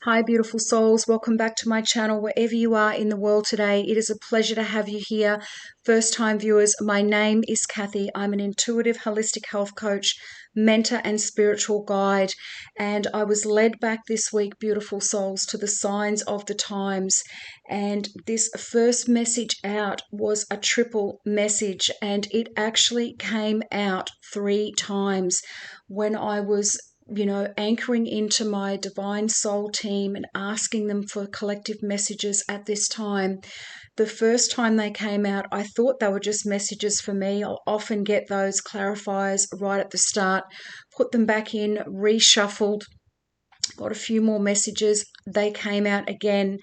Hi, beautiful souls. Welcome back to my channel, wherever you are in the world today. It is a pleasure to have you here. First-time viewers, my name is Kathy. I'm an intuitive holistic health coach, mentor, and spiritual guide. And I was led back this week, beautiful souls, to the signs of the times. And this first message out was a triple message, and it actually came out 3 times when I was anchoring into my divine soul team and asking them for collective messages at this time. The first time they came out, I thought they were just messages for me. I'll often get those clarifiers right at the start, put them back in, reshuffled, got a few more messages. They came out again.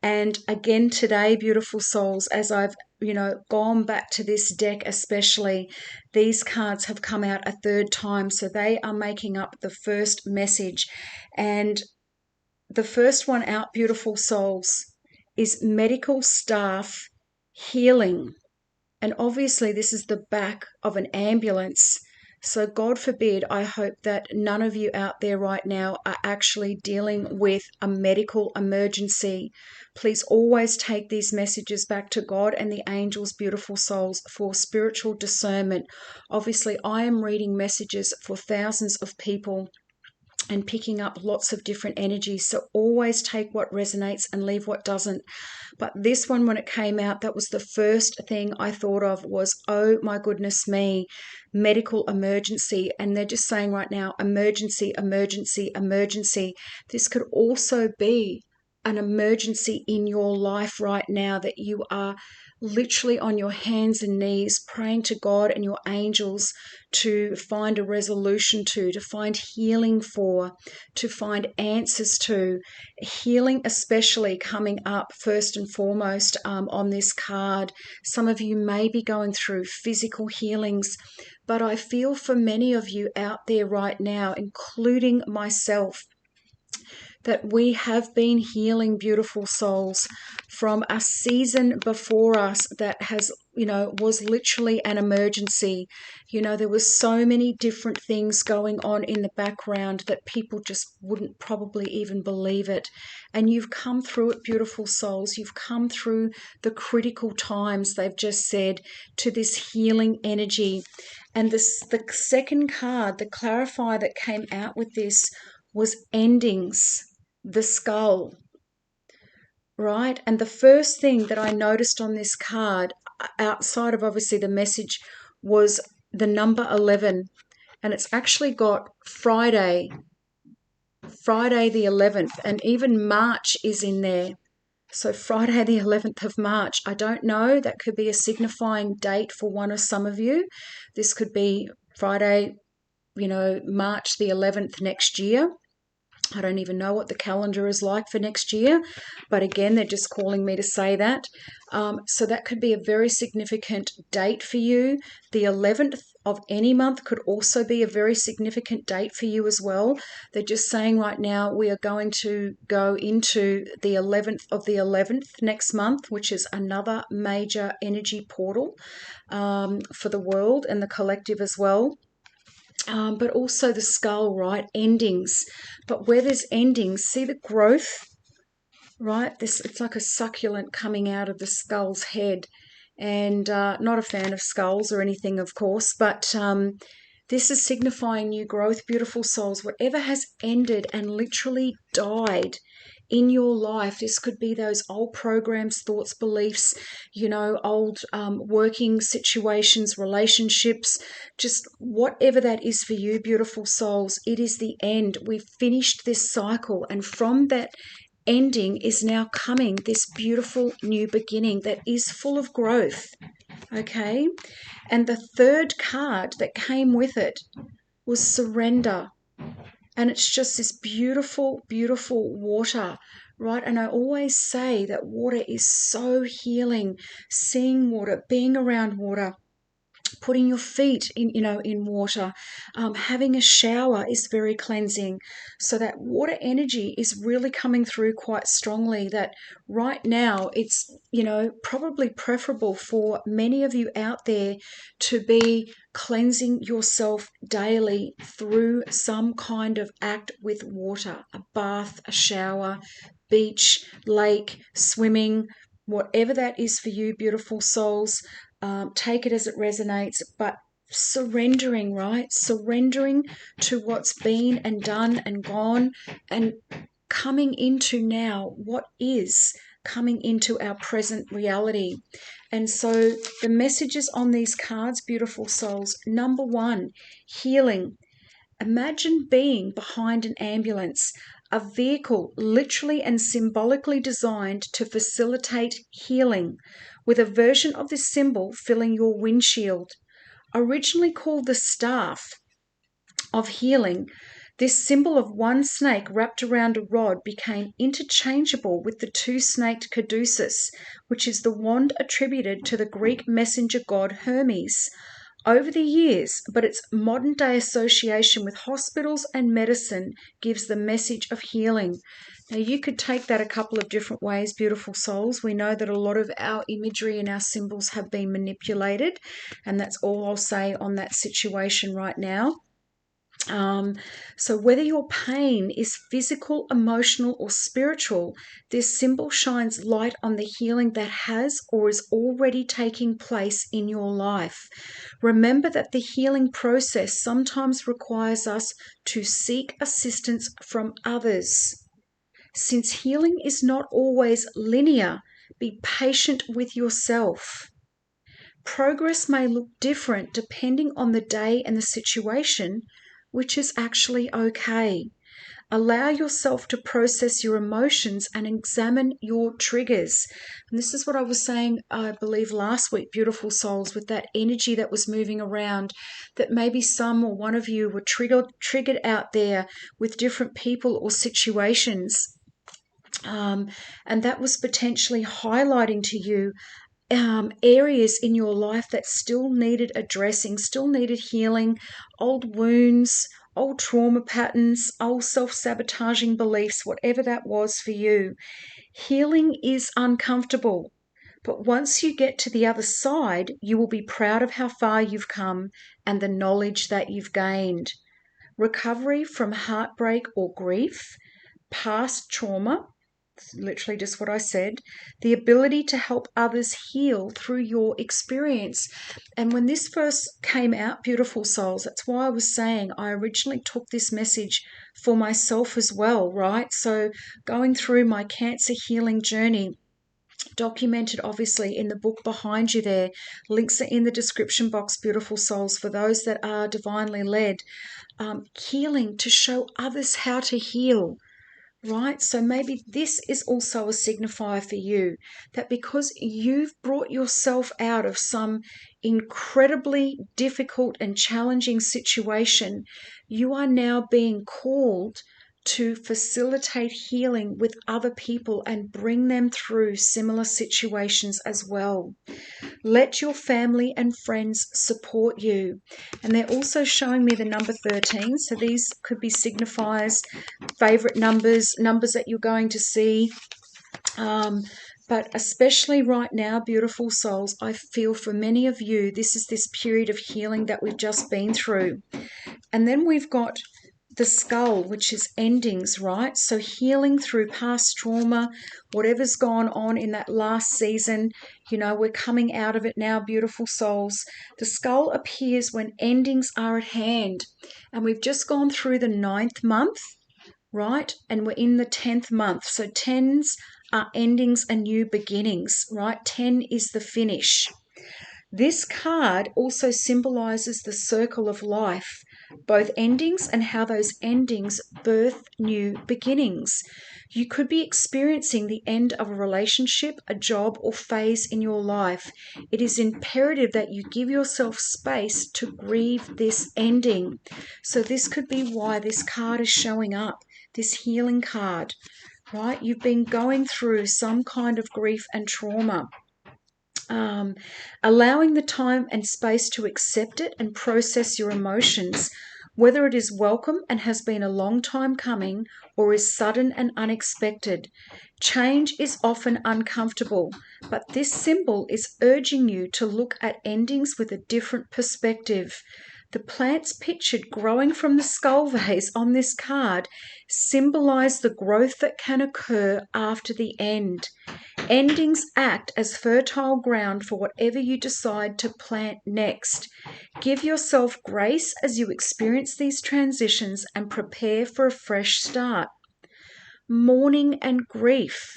And again today, beautiful souls, as I've gone back to this deck, especially, these cards have come out a third time. So they are making up the first message. And the first one out, beautiful souls, is medical staff healing. And obviously this is the back of an ambulance. So God forbid, I hope that none of you out there right now are actually dealing with a medical emergency. Please always take these messages back to God and the angels, beautiful souls, for spiritual discernment. Obviously, I am reading messages for thousands of people and picking up lots of different energies. So always take what resonates and leave what doesn't. But this one, when it came out, that was the first thing I thought of was, oh my goodness me, medical emergency. And they're just saying right now, emergency, emergency, emergency. This could also be an emergency in your life right now that you are literally on your hands and knees praying to God and your angels to find a resolution to find healing for, to find answers to. Healing especially coming up first and foremost on this card. Some of you may be going through physical healings, but I feel for many of you out there right now, including myself, that we have been healing, beautiful souls, from a season before us that has, was literally an emergency. There was so many different things going on in the background that people just wouldn't probably even believe it. And you've come through it, beautiful souls. You've come through the critical times, they've just said, to this healing energy. And the second card, the clarifier that came out with this, was endings. The skull, right? And the first thing that I noticed on this card, outside of obviously the message, was the number 11. And it's actually got Friday the 11th, and even March is in there. So Friday the 11th of March, I don't know, that could be a signifying date for one or some of you. This could be Friday, March the 11th next year. I don't even know what the calendar is like for next year, but again, they're just calling me to say that. So that could be a very significant date for you. The 11th of any month could also be a very significant date for you as well. They're just saying right now we are going to go into the 11th of the 11th next month, which is another major energy portal for the world and the collective as well. But also the skull, right? Endings. But where there's endings, see the growth, right? It's like a succulent coming out of the skull's head. And not a fan of skulls or anything, of course, but this is signifying new growth, beautiful souls. Whatever has ended and literally died in your life, this could be those old programs, thoughts, beliefs, old working situations, relationships, just whatever that is for you, beautiful souls. It is the end. We've finished this cycle, and from that ending is now coming this beautiful new beginning that is full of growth. Okay, and the third card that came with it was surrender. And it's just this beautiful, beautiful water, right? And I always say that water is so healing. Seeing water, being around water, Putting your feet in water, having a shower is very cleansing. So that water energy is really coming through quite strongly. That right now it's, probably preferable for many of you out there to be cleansing yourself daily through some kind of act with water, a bath, a shower, beach, lake, swimming, whatever that is for you, beautiful souls. Take it as it resonates, but surrendering, right? Surrendering to what's been and done and gone, and coming into now what is, coming into our present reality. And so the messages on these cards, beautiful souls: number one, healing. Imagine being behind an ambulance, a vehicle literally and symbolically designed to facilitate healing, with a version of this symbol filling your windshield. Originally called the staff of healing, this symbol of one snake wrapped around a rod became interchangeable with the two-snaked caduceus, which is the wand attributed to the Greek messenger god Hermes. Over the years, but its modern-day association with hospitals and medicine gives the message of healing. Now, you could take that a couple of different ways, beautiful souls. We know that a lot of our imagery and our symbols have been manipulated, and that's all I'll say on that situation right now. So whether your pain is physical, emotional, or spiritual, this symbol shines light on the healing that has or is already taking place in your life. Remember that the healing process sometimes requires us to seek assistance from others. Since healing is not always linear, be patient with yourself. Progress may look different depending on the day and the situation, which is actually okay. Allow yourself to process your emotions and examine your triggers. And this is what I was saying, I believe, last week, beautiful souls, with that energy that was moving around, that maybe some or one of you were triggered out there with different people or situations. And that was potentially highlighting to you areas in your life that still needed addressing, still needed healing, old wounds, old trauma patterns, old self-sabotaging beliefs, whatever that was for you. Healing is uncomfortable, but once you get to the other side, you will be proud of how far you've come and the knowledge that you've gained. Recovery from heartbreak or grief, past trauma, literally just what I said, the ability to help others heal through your experience. And when this first came out, beautiful souls, that's why I was saying I originally took this message for myself as well, right? So going through my cancer healing journey, documented obviously in the book behind you there. Links are in the description box, beautiful souls, for those that are divinely led. Healing to show others how to heal. Right? So maybe this is also a signifier for you, that because you've brought yourself out of some incredibly difficult and challenging situation, you are now being called to facilitate healing with other people and bring them through similar situations as well. Let your family and friends support you. And they're also showing me the number 13. So these could be signifiers, favorite numbers, numbers that you're going to see. But especially right now, beautiful souls, I feel for many of you, this is this period of healing that we've just been through. And then we've got the skull, which is endings, right? So healing through past trauma, whatever's gone on in that last season, we're coming out of it now, beautiful souls. The skull appears when endings are at hand. And we've just gone through the 9th month, right? And we're in the 10th month. So 10s are endings and new beginnings, right? 10 is the finish. This card also symbolizes the circle of life, both endings and how those endings birth new beginnings. You could be experiencing the end of a relationship, a job, or phase in your life. It is imperative that you give yourself space to grieve this ending. So this could be why this card is showing up, this healing card, right? You've been going through some kind of grief and trauma. um, allowing the time and space to accept it and process your emotions, whether it is welcome and has been a long time coming or is sudden and unexpected. Change is often uncomfortable, but this symbol is urging you to look at endings with a different perspective. The plants pictured growing from the skull vase on this card symbolize the growth that can occur after the end. Endings act as fertile ground for whatever you decide to plant next. Give yourself grace as you experience these transitions and prepare for a fresh start. Mourning and grief.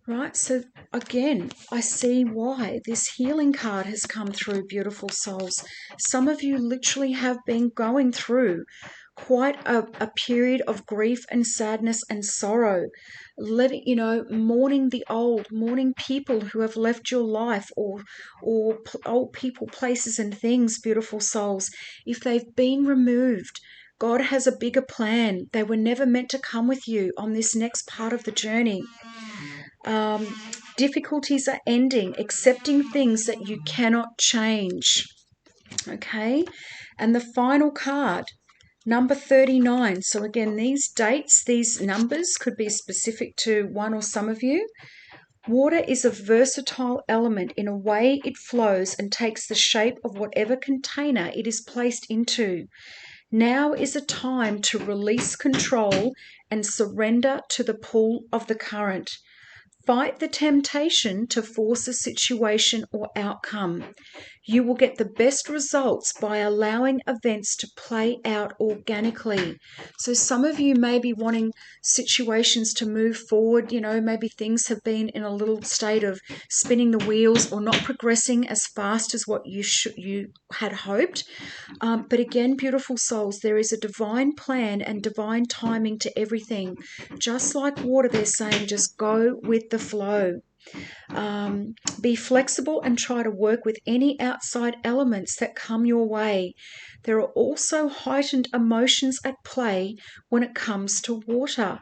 Right, so again, I see why this healing card has come through, beautiful souls. Some of you literally have been going through quite a period of grief and sadness and sorrow. Mourning the old, mourning people who have left your life, or old people, places, and things, beautiful souls. If they've been removed, God has a bigger plan. They were never meant to come with you on this next part of the journey. Difficulties are ending, accepting things that you cannot change. Okay, and the final card, number 39. So again, these dates, these numbers could be specific to one or some of you. Water is a versatile element in a way it flows and takes the shape of whatever container it is placed into. Now is a time to release control and surrender to the pull of the current. Fight the temptation to force a situation or outcome. You will get the best results by allowing events to play out organically. So some of you may be wanting situations to move forward. Maybe things have been in a little state of spinning the wheels or not progressing as fast as what you had hoped. But again, beautiful souls, there is a divine plan and divine timing to everything. Just like water, they're saying, just go with the flow. Be flexible and try to work with any outside elements that come your way. There are also heightened emotions at play when it comes to water.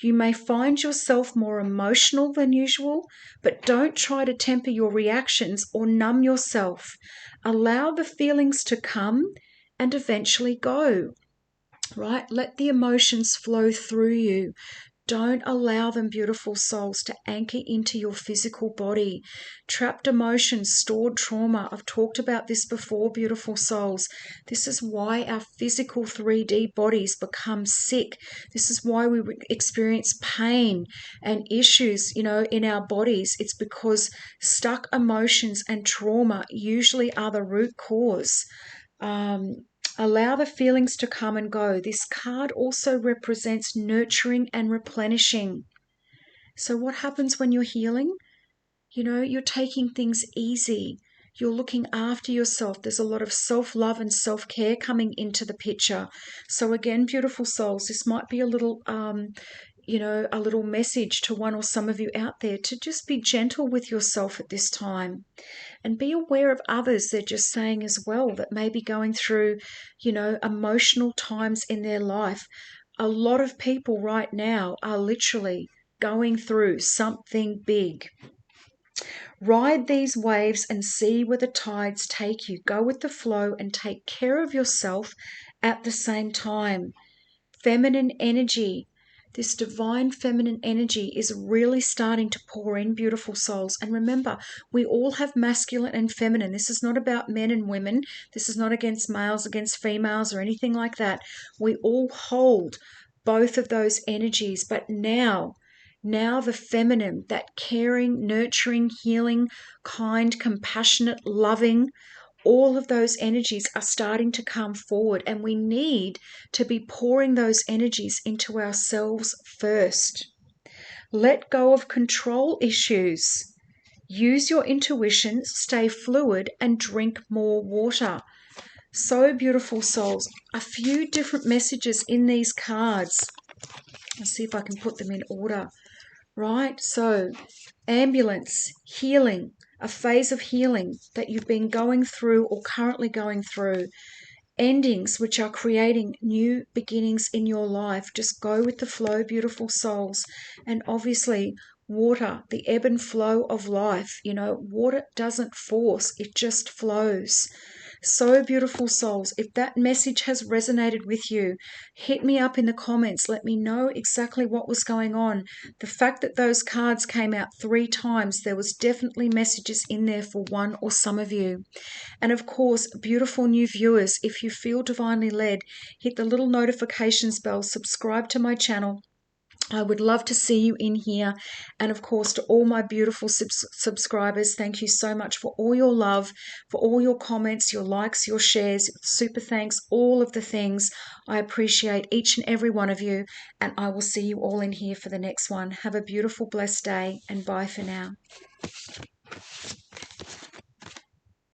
You may find yourself more emotional than usual, but don't try to temper your reactions or numb yourself. Allow the feelings to come and eventually go. Right? Let the emotions flow through you. Don't allow them, beautiful souls, to anchor into your physical body. Trapped emotions, stored trauma. I've talked about this before, beautiful souls. This is why our physical 3D bodies become sick. This is why we experience pain and issues, in our bodies. It's because stuck emotions and trauma usually are the root cause. Allow the feelings to come and go. This card also represents nurturing and replenishing. So what happens when you're healing? You're taking things easy. You're looking after yourself. There's a lot of self-love and self-care coming into the picture. So again, beautiful souls, this might be a little message to one or some of you out there to just be gentle with yourself at this time. And be aware of others, they're just saying as well, that may be going through, emotional times in their life. A lot of people right now are literally going through something big. Ride these waves and see where the tides take you. Go with the flow and take care of yourself at the same time. Feminine energy. This divine feminine energy is really starting to pour in, beautiful souls. And remember, we all have masculine and feminine. This is not about men and women. This is not against males, against females, or anything like that. We all hold both of those energies. But now the feminine, that caring, nurturing, healing, kind, compassionate, loving, all of those energies are starting to come forward, and we need to be pouring those energies into ourselves first. Let go of control issues. Use your intuition, stay fluid, and drink more water. So beautiful souls, a few different messages in these cards. Let's see if I can put them in order. Right, so ambulance, healing, a phase of healing that you've been going through or currently going through. Endings, which are creating new beginnings in your life. Just go with the flow, beautiful souls. And obviously, water, the ebb and flow of life. Water doesn't force, it just flows. So beautiful, souls. If that message has resonated with you, hit me up in the comments. Let me know exactly what was going on. The fact that those cards came out 3 times, there was definitely messages in there for one or some of you. And of course, beautiful new viewers, if you feel divinely led, hit the little notifications bell, subscribe to my channel. I would love to see you in here. And of course, to all my beautiful subscribers, thank you so much for all your love, for all your comments, your likes, your shares, super thanks, all of the things. I appreciate each and every one of you. And I will see you all in here for the next one. Have a beautiful, blessed day, and bye for now.